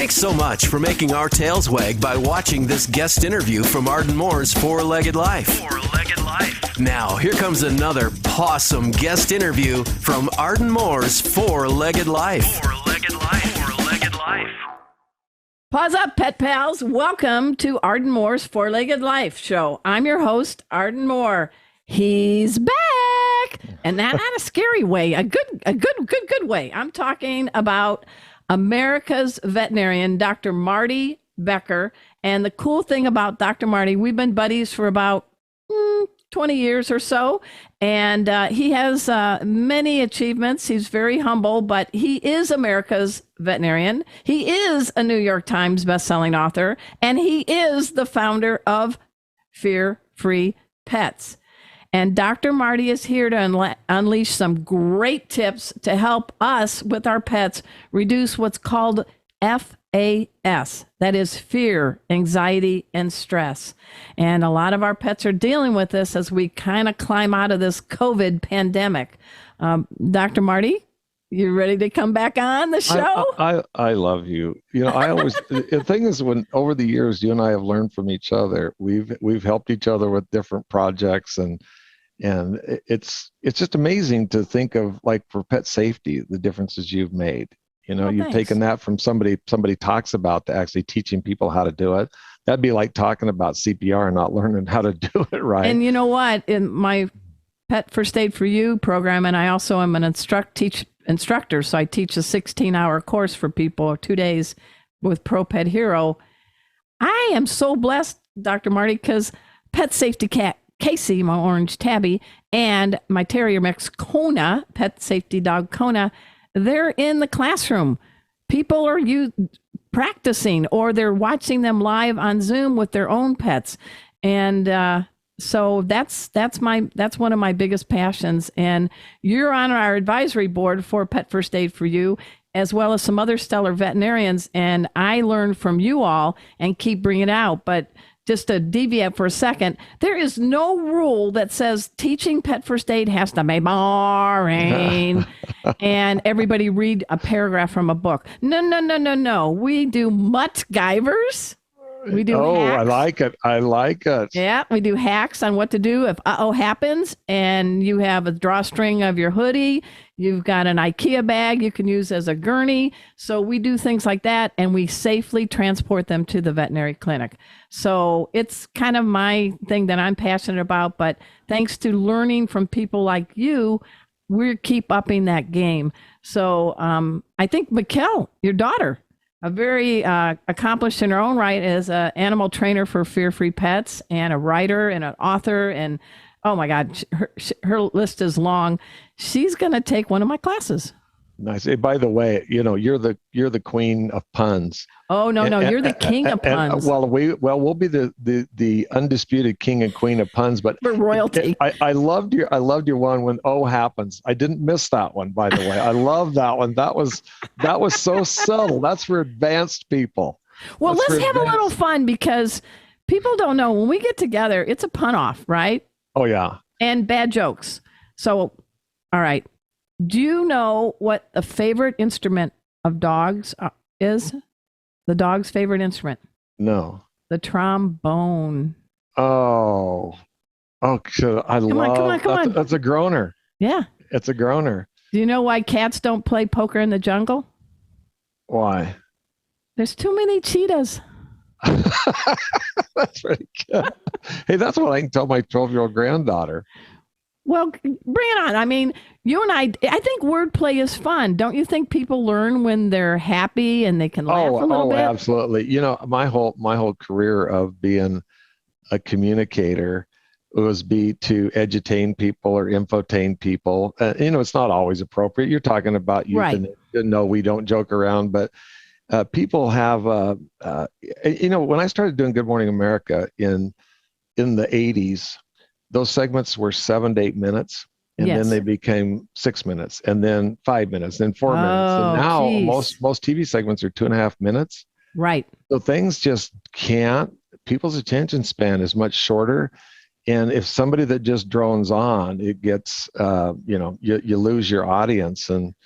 Thanks so much for making our tails wag by watching this guest interview from Arden Moore's Four-Legged Life. Now, here comes another pawsome guest interview from Arden Moore's Four-Legged Life. Pause up, pet pals. Welcome to Arden Moore's Four-Legged Life show. I'm your host, Arden Moore. He's back, and not a scary way, a good way. I'm talking about America's veterinarian, Dr. Marty Becker. And the cool thing about Dr. Marty, we've been buddies for about 20 years or so, and he has many achievements. He's very humble, but he is America's veterinarian. He is a New York Times bestselling author, and he is the founder of Fear-Free Pets. And Dr. Marty is here to unleash some great tips to help us with our pets reduce what's called FAS. That is fear, anxiety, and stress. And a lot of our pets are dealing with this as we kind of climb out of this COVID pandemic. Dr. Marty, you ready to come back on the show? I love you. You know, I always, the thing is, when over the years, you and I have learned from each other. We've helped each other with different projects, and it's just amazing to think of, like, for pet safety, the differences you've made. You know, you've taken that from somebody talks about to actually teaching people how to do it. That'd be like talking about CPR and not learning how to do it right. And you know what? In my Pet First Aid for You program, and I also am an instructor, so I teach a 16-hour course for people, 2 days with Pro Pet Hero. I am so blessed, Dr. Marty, because Pet Safety Cat Casey, my orange tabby, and my terrier mix Kona, pet safety dog Kona, they're in the classroom. People are practicing, or they're watching them live on Zoom with their own pets. And so that's one of my biggest passions. And you're on our advisory board for Pet First Aid for You, as well as some other stellar veterinarians. And I learned from you all and keep bringing it out. But just to deviate for a second, there is no rule that says teaching pet first aid has to be boring and everybody read a paragraph from a book. No. We do mutt-givers. We do hacks. I like it. Yeah, we do hacks on what to do if happens, and you have a drawstring of your hoodie. You've got an IKEA bag you can use as a gurney. So we do things like that, and we safely transport them to the veterinary clinic. So it's kind of my thing that I'm passionate about, but thanks to learning from people like you, we keep upping that game. So I think Mikkel, your daughter, a very accomplished in her own right as an animal trainer for Fear-Free Pets, and a writer and an author. And oh my God, her list is long. She's going to take one of my classes. Nice. Hey, by the way, you know, you're the queen of puns. Oh no, you're the king of puns. We'll be the undisputed king and queen of puns. But we're royalty. I loved your one when happens. I didn't miss that one, by the way. I love that one. That was so subtle. That's for advanced people. Well, let's have a little fun, because people don't know, when we get together, it's a pun off, right? Oh yeah. And bad jokes. So, all right. Do you know what the favorite instrument of dogs is? The dog's favorite instrument? No. The trombone. Oh, come on. That's a groaner. Yeah. It's a groaner. Do you know why cats don't play poker in the jungle? Why? There's too many cheetahs. That's pretty good. Hey, that's what I can tell my 12-year-old granddaughter. Well, bring it on. I mean, you and I think wordplay is fun. Don't you think people learn when they're happy and they can laugh a little bit? Oh, absolutely. You know, my whole career of being a communicator was to edutain people or infotain people. You know, it's not always appropriate. You're talking about youth, right. And no, we don't joke around, but people have, you know, when I started doing Good Morning America in the 80s, those segments were 7 to 8 minutes, and then they became 6 minutes, and then 5 minutes, then 4 minutes. And now most TV segments are 2.5 minutes. Right. So things just people's attention span is much shorter. And if somebody that just drones on, it gets, you lose your audience. And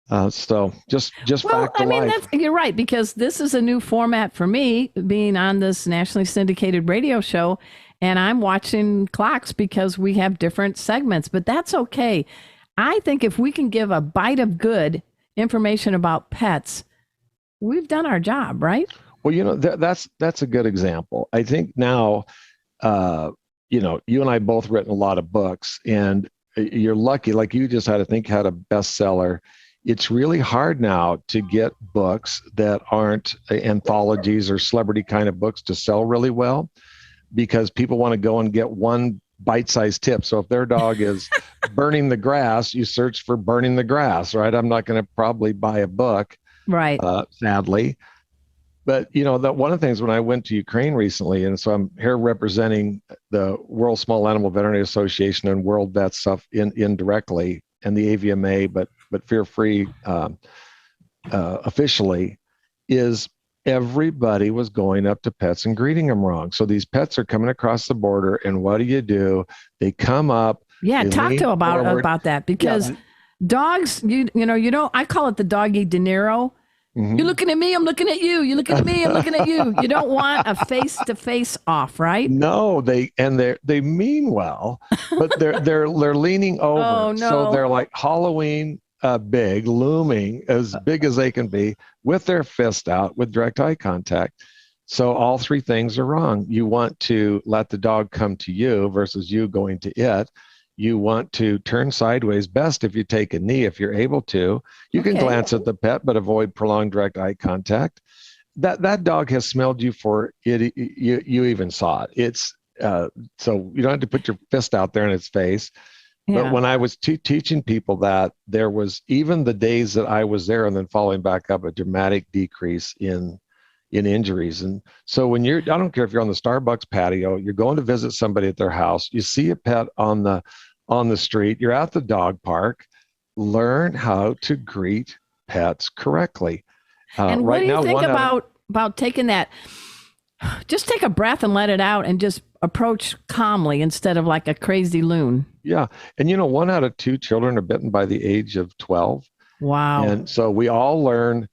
So just Well, back to I mean, life. you're right, because this is a new format for me, being on this nationally syndicated radio show, and I'm watching clocks because we have different segments, but that's okay. I think if we can give a bite of good information about pets, we've done our job, right? Well, that's a good example. I think now, uh, you and I both written a lot of books, and you're lucky. Like you just had a bestseller. It's really hard now to get books that aren't anthologies or celebrity kind of books to sell really well, because people want to go and get one bite-sized tip. So if their dog is burning the grass, you search for burning the grass, right? I'm not going to probably buy a book, Right. sadly. But that one of the things when I went to Ukraine recently, and so I'm here representing the World Small Animal Veterinary Association and World Vet stuff indirectly, and the AVMA, but Fear Free officially, is everybody was going up to pets and greeting them wrong. So these pets are coming across the border, and what do? They come up. Yeah, they talk lean to forward. about that, because dogs, I call it the doggy De Niro. Mhm. You're looking at me, I'm looking at you. You're looking at me, I'm looking at you. You don't want a face-to-face off, right? No, they mean well, but they're leaning over. Oh, no. So they're like Halloween big, looming as big as they can be, with their fist out, with direct eye contact. So all three things are wrong. You want to let the dog come to you versus you going to it. You want to turn sideways, best if you take a knee, if you're able to. You can Okay. glance at the pet, but avoid prolonged direct eye contact. That dog has smelled you for it. You even saw it. It's so you don't have to put your fist out there in its face. Yeah. But when I was teaching people that, there was, even the days that I was there and then following back up, a dramatic decrease in injuries. And so when I don't care if you're on the Starbucks patio, you're going to visit somebody at their house, you see a pet on the street, you're at the dog park, learn how to greet pets correctly. And what right do you now, think about taking that? Just take a breath and let it out, and just approach calmly instead of like a crazy loon. Yeah. And 1 out of 2 children are bitten by the age of 12. Wow. And so we all learn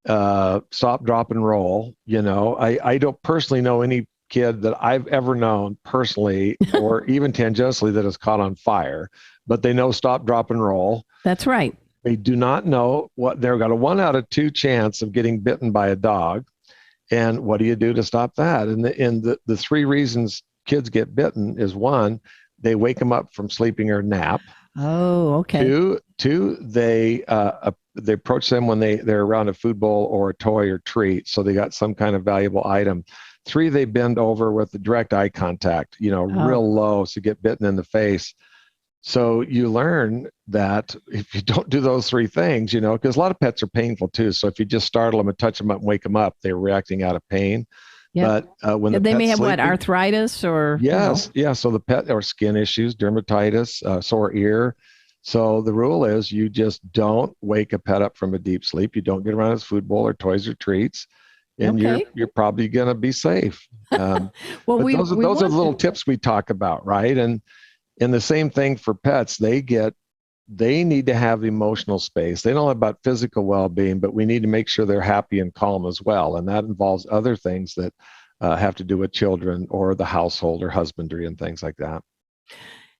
stop, drop, and roll. I don't personally know any kid that I've ever known personally or even tangentially that is caught on fire, but they know stop, drop, and roll. That's right. They do not know what they've got a 1 out of 2 chance of getting bitten by a dog. And what do you do to stop that? And the 3 reasons kids get bitten is: 1, they wake them up from sleeping or nap. Oh, okay. 2, they approach them when they're around a food bowl or a toy or treat, so they got some kind of valuable item. 3, they bend over with the direct eye contact, real low, so get bitten in the face. So you learn that if you don't do those 3 things, because a lot of pets are painful too. So if you just startle them and touch them up and wake them up, they're reacting out of pain. Yep. But when they may have sleeping, arthritis or yes, yeah. So the pet, or skin issues, dermatitis, sore ear. So the rule is you just don't wake a pet up from a deep sleep. You don't get around his food bowl or toys or treats, and Okay. you're probably going to be safe. Well, but we those are want the little tips we talk about, right? And the same thing for pets. They need to have emotional space. They don't know about physical well-being, but we need to make sure they're happy and calm as well. And that involves other things that have to do with children or the household or husbandry and things like that.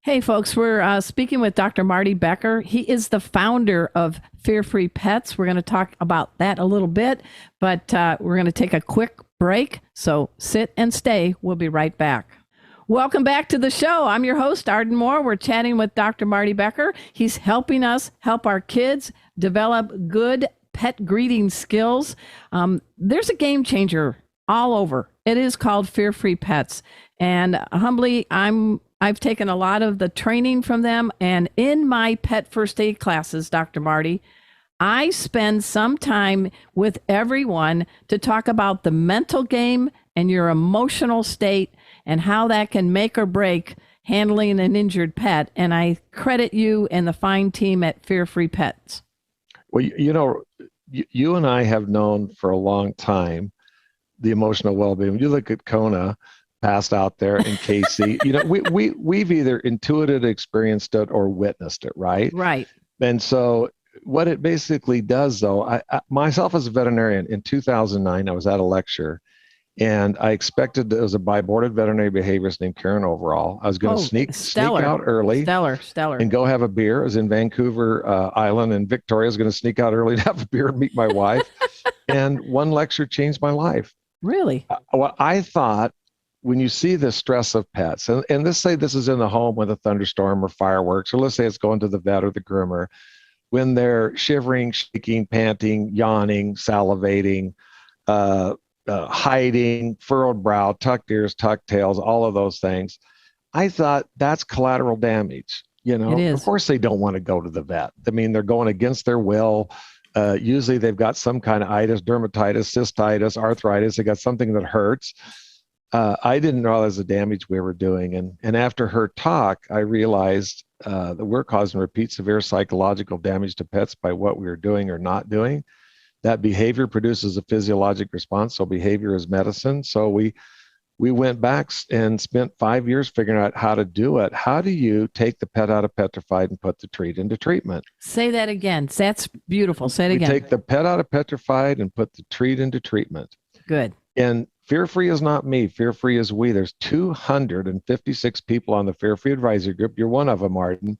Hey, folks, we're speaking with Dr. Marty Becker. He is the founder of Fear Free Pets. We're going to talk about that a little bit, but we're going to take a quick break. So sit and stay. We'll be right back. Welcome back to the show. I'm your host, Arden Moore. We're chatting with Dr. Marty Becker. He's helping us help our kids develop good pet greeting skills. There's a game changer all over. It is called Fear Free Pets. And humbly, I've taken a lot of the training from them. And in my pet first aid classes, Dr. Marty, I spend some time with everyone to talk about the mental game and your emotional state and how that can make or break handling an injured pet. And I credit you and the fine team at Fear Free Pets. Well, you and I have known for a long time the emotional well-being. When you look at Kona passed out there and Casey, we've either intuited, experienced it, or witnessed it, right? Right. And so what it basically does, though, I myself as a veterinarian in 2009, I was at a lecture, and I expected there was a boarded veterinary behaviorist named Karen Overall. I was going to sneak out early, stellar, and go have a beer. I was in Vancouver Island, and Victoria was going to sneak out early to have a beer and meet my wife. And one lecture changed my life. Really? What I thought, when you see the stress of pets, and let's say this is in the home with a thunderstorm or fireworks, or let's say it's going to the vet or the groomer, when they're shivering, shaking, panting, yawning, salivating, hiding, furrowed brow, tucked ears, tucked tails, all of those things, I thought that's collateral damage. You know, of course they don't want to go to the vet. I mean, they're going against their will. Usually they've got some kind of itis, dermatitis, cystitis, arthritis. They got something that hurts. I didn't realize the damage we were doing. And after her talk, I realized that we're causing repeat severe psychological damage to pets by what we are doing or not doing. That behavior produces a physiologic response. So behavior is medicine. So we went back and spent 5 years figuring out how to do it. How do you take the pet out of petrified and put the treat into treatment? Say that again. That's beautiful. Say it again. Take the pet out of petrified and put the treat into treatment. Good. And Fear-Free is not me. Fear-Free is we. There's 256 people on the Fear-Free Advisory Group. You're one of them, Martin.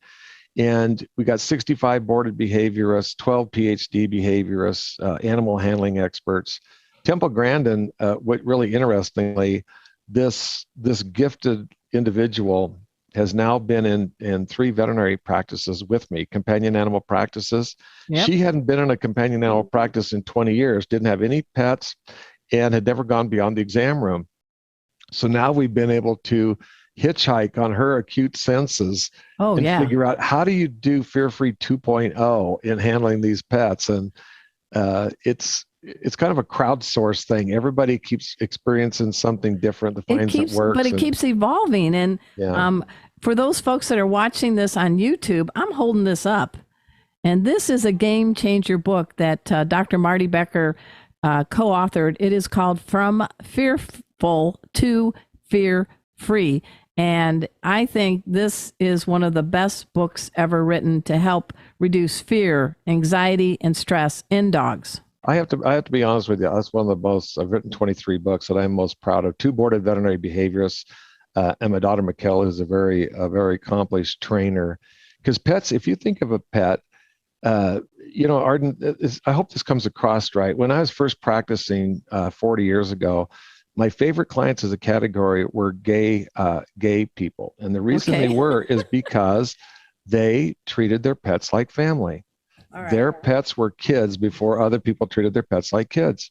And we got 65 boarded behaviorists, 12 PhD behaviorists, animal handling experts. Temple Grandin, what really interestingly, this gifted individual has now been in 3 veterinary practices with me, companion animal practices. Yep. She hadn't been in a companion animal practice in 20 years, didn't have any pets, and had never gone beyond the exam room. So now we've been able to hitchhike on her acute senses figure out, how do you do Fear-Free 2.0 in handling these pets? And it's kind of a crowdsourced thing. Everybody keeps experiencing something different that finds it works. But it keeps evolving. And for those folks that are watching this on YouTube, I'm holding this up. And this is a game changer book that Dr. Marty Becker co-authored. It is called From Fearful to Fear-Free. And I think this is one of the best books ever written to help reduce fear, anxiety, and stress in dogs. I have to be honest with you. That's one of the most, I've written 23 books that I'm most proud of. 2 boarded veterinary behaviorists, and my daughter, Mikkel, who's a very accomplished trainer. Because pets, if you think of a pet, Arden, I hope this comes across right. When I was first practicing 40 years ago, my favorite clients as a category were gay people. And the reason they were is because they treated their pets like family. Their pets were kids before other people treated their pets like kids.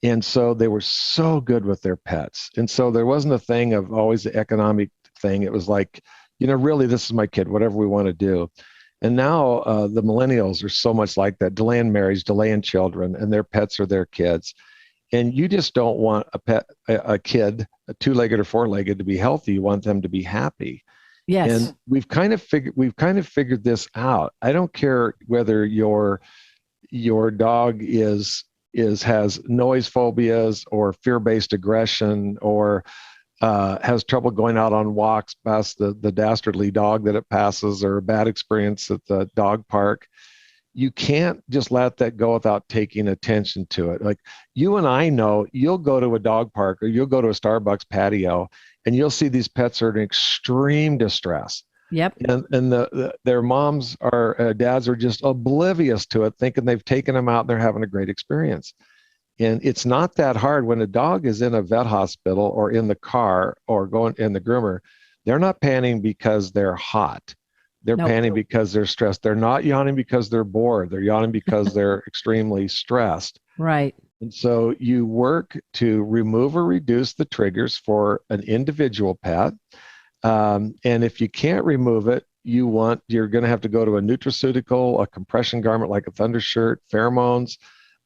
And so they were so good with their pets. And so there wasn't a thing of always the economic thing. It was like, really, this is my kid, whatever we want to do. And now the millennials are so much like that, delaying marriage, delaying children, and their pets are their kids. And you just don't want a kid, a 2-legged or 4-legged, to be healthy. You want them to be happy. Yes. And we've kind of figured this out. I don't care whether your dog has noise phobias or fear-based aggression or has trouble going out on walks past the dastardly dog that it passes, or a bad experience at the dog park. You can't just let that go without taking attention to it. Like, you and I know, you'll go to a dog park or you'll go to a Starbucks patio and you'll see these pets are in extreme distress. Yep. And their moms or dads are just oblivious to it, thinking they've taken them out and they're having a great experience. And it's not that hard. When a dog is in a vet hospital or in the car or going in the groomer, they're not panting because they're hot. They're panting because they're stressed. They're not yawning because they're bored. They're yawning because they're extremely stressed. Right. And so you work to remove or reduce the triggers for an individual pet. And if you can't remove it, you're going to have to go to a nutraceutical, a compression garment like a thunder shirt, pheromones,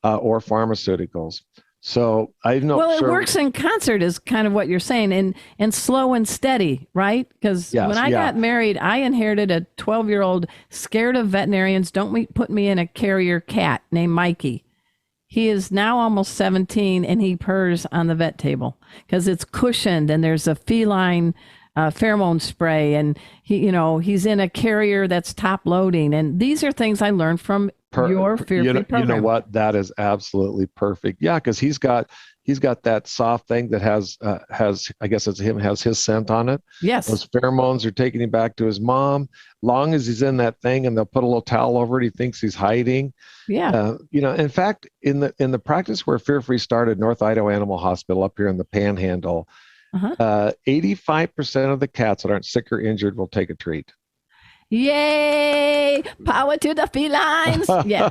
or pharmaceuticals. So I know. Well, it works in concert is kind of what you're saying, and slow and steady, right? Because when I got married, I inherited a 12-year-old scared of veterinarians. Don't put me in a carrier cat named Mikey. He is now almost 17, and he purrs on the vet table because it's cushioned, and there's a feline pheromone spray, and he's in a carrier that's top loading. And these are things I learned from your fear-free program. You know what? That is absolutely perfect. Yeah, because he's got that soft thing that has I guess it's him, has his scent on it. Yes. Those pheromones are taking him back to his mom. Long as he's in that thing and they'll put a little towel over it, he thinks he's hiding. Yeah. In fact, in the practice where Fear Free started, North Idaho Animal Hospital up here in the Panhandle, 85% of the cats that aren't sick or injured will take a treat. Yay! Power to the felines. Yeah.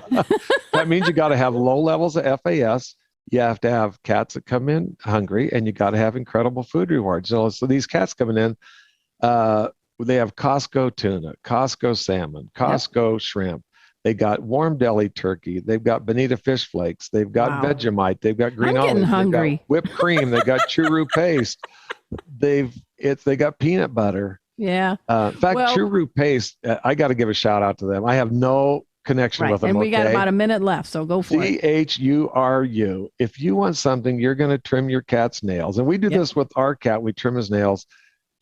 That means you got to have low levels of FAS. You have to have cats that come in hungry, and you got to have incredible food rewards. So these cats coming in, they have Costco tuna, Costco salmon, Costco shrimp. They got warm deli turkey. They've got bonita fish flakes. They've got Vegemite. They've got green olives. I'm getting hungry. They've got whipped cream. They got churro paste. They got peanut butter. Yeah. In fact, churro paste, I got to give a shout out to them. I have no connection with them. And we got about a minute left, so go for it. CHURU. If you want something, you're going to trim your cat's nails. And we do this with our cat. We trim his nails.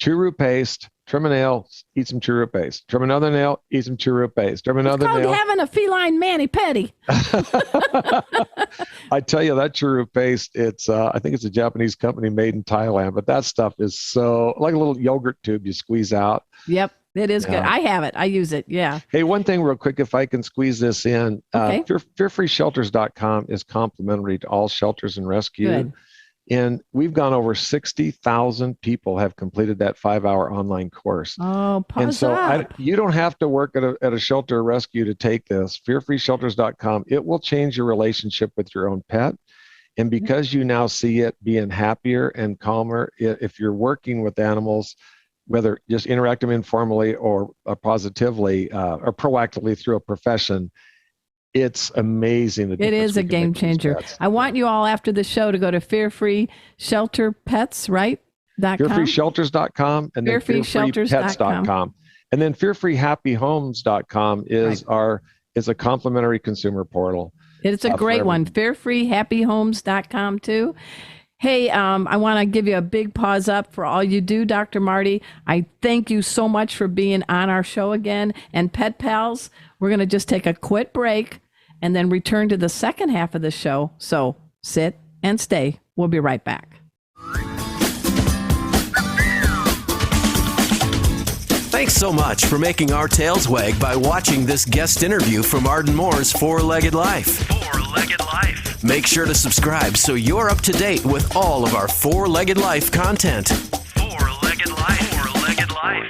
Churro paste, trim a nail, eat some churro paste. Trim another nail, eat some churro paste. Trim another nail. It's called having a feline mani-pedi. I tell you, that churro paste, it's I think it's a Japanese company made in Thailand, but that stuff is so like a little yogurt tube you squeeze out. Yep, it is good. I have it. I use it. Yeah. Hey, one thing real quick, if I can squeeze this in. Okay. Fearfreeshelters.com is complimentary to all shelters and rescue. Good. And we've gone over 60,000 people have completed that 5-hour online course. Oh, pause and so up. You don't have to work at a shelter or rescue to take this. Fearfreeshelters.com. It will change your relationship with your own pet. And because you now see it being happier and calmer, if you're working with animals, whether just interact them informally or positively or proactively through a profession, it's amazing. It is a game changer. I want you all after the show to go to fearfreeshelterpets, right? Fearfreeshelters.com and then fearfreepets.com. And then fearfreehappyhomes.com is is a complimentary consumer portal. It's a great one. Fearfreehappyhomes.com too. Hey, I want to give you a big pause up for all you do, Dr. Marty. I thank you so much for being on our show again. And Pet Pals, we're going to just take a quick break and then return to the second half of the show. So sit and stay. We'll be right back. Thanks so much for making our tails wag by watching this guest interview from Arden Moore's Four-Legged Life. Four-Legged Life. Make sure to subscribe so you're up to date with all of our Four-Legged Life content. Four-Legged Life. Four-Legged Life.